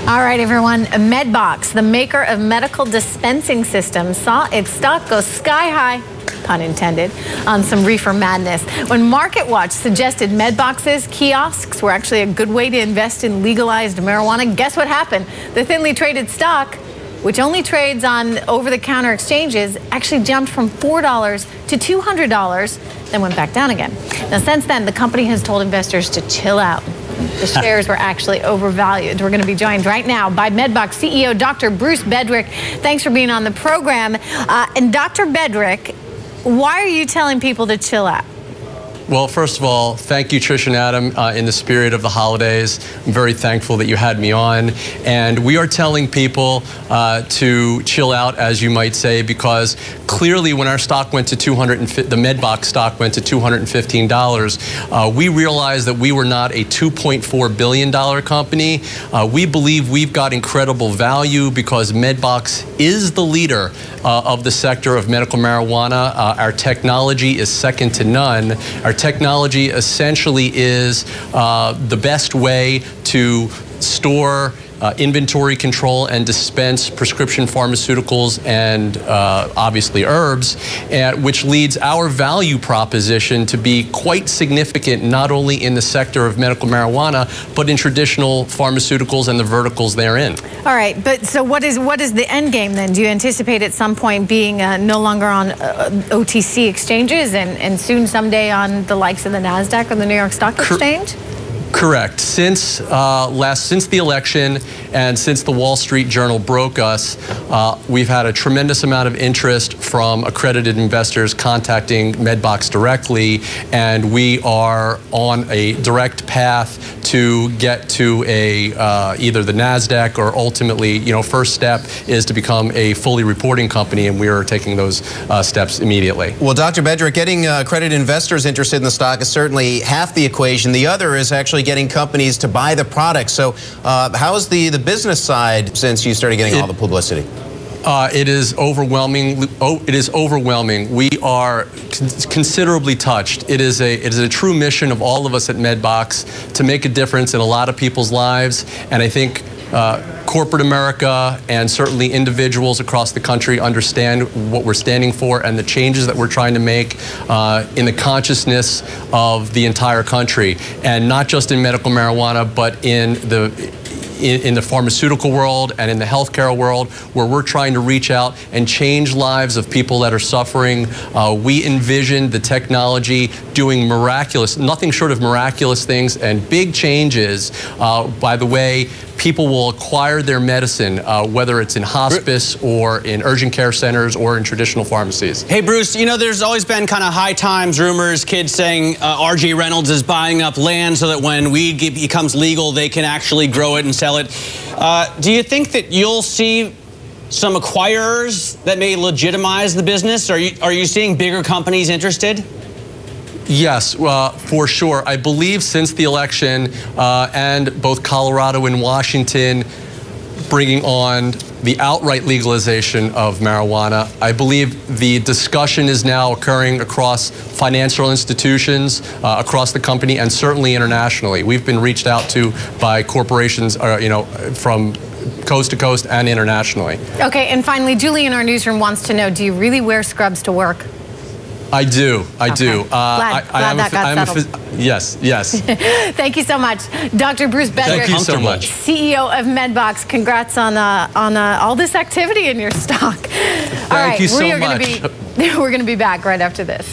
All right, everyone. MEDBOX, the maker of medical dispensing systems, saw its stock go sky high, pun intended, on some reefer madness. When MarketWatch suggested MEDBOX's kiosks were actually a good way to invest in legalized marijuana, guess what happened? The thinly traded stock, which only trades on over-the-counter exchanges, actually jumped from $4 to $200, then went back down again. Now, since then, the company has told investors to chill out. The shares were actually overvalued. We're going to be joined right now by MEDBOX CEO Dr. Bruce Bedrick. Thanks for being on the program. And Dr. Bedrick, why are you telling people to chill out? Well, first of all, thank you, Trish and Adam, in the spirit of the holidays. I'm very thankful that you had me on. And we are telling people to chill out, as you might say, because clearly when our stock went to the MEDBOX stock went to $215, we realized that we were not a $2.4 billion company. We believe we've got incredible value because MEDBOX is the leader of the sector of medical marijuana. Our technology is second to none. Our technology essentially is the best way to store, inventory control, and dispense prescription pharmaceuticals and obviously herbs, which leads our value proposition to be quite significant, not only in the sector of medical marijuana, but in traditional pharmaceuticals and the verticals therein. All right, but so what is the end game then? Do you anticipate at some point being no longer on OTC exchanges and soon someday on the likes of the NASDAQ or the New York Stock Exchange? Correct. Since the election and since the Wall Street Journal broke us, we've had a tremendous amount of interest from accredited investors contacting MEDBOX directly, and we are on a direct path to get to either the NASDAQ or ultimately, first step is to become a fully reporting company, and we are taking those steps immediately. Well, Dr. Bedrick, getting accredited investors interested in the stock is certainly half the equation. The other is actually getting companies to buy the product. So how's the business side since you started getting all the publicity? It is overwhelming. It is overwhelming. We are considerably touched. It is a true mission of all of us at MEDBOX to make a difference in a lot of people's lives, and I think corporate America and certainly individuals across the country understand what we're standing for and the changes that we're trying to make in the consciousness of the entire country, and not just in medical marijuana, but in the pharmaceutical world and in the healthcare world, where we're trying to reach out and change lives of people that are suffering. We envision the technology doing nothing short of miraculous things and big changes by the way people will acquire their medicine, whether it's in hospice or in urgent care centers or in traditional pharmacies. Hey, Bruce, there's always been kind of high times rumors, kids saying R.J. Reynolds is buying up land so that when weed becomes legal, they can actually grow it and sell it. Do you think that you'll see some acquirers that may legitimize the business? Are you seeing bigger companies interested? Yes, for sure. I believe since the election and both Colorado and Washington bringing on the outright legalization of marijuana, I believe the discussion is now occurring across financial institutions, across the company, and certainly internationally. We've been reached out to by corporations, from coast to coast and internationally. Okay, and finally, Julie in our newsroom wants to know, do you really wear scrubs to work? I do. I do. Glad that got settled. Yes, yes. Thank you so much. Dr. Bruce Bedrick, Thank you so much. CEO of MEDBOX. Congrats on all this activity in your stock. Thank you so much. We're going to be back right after this.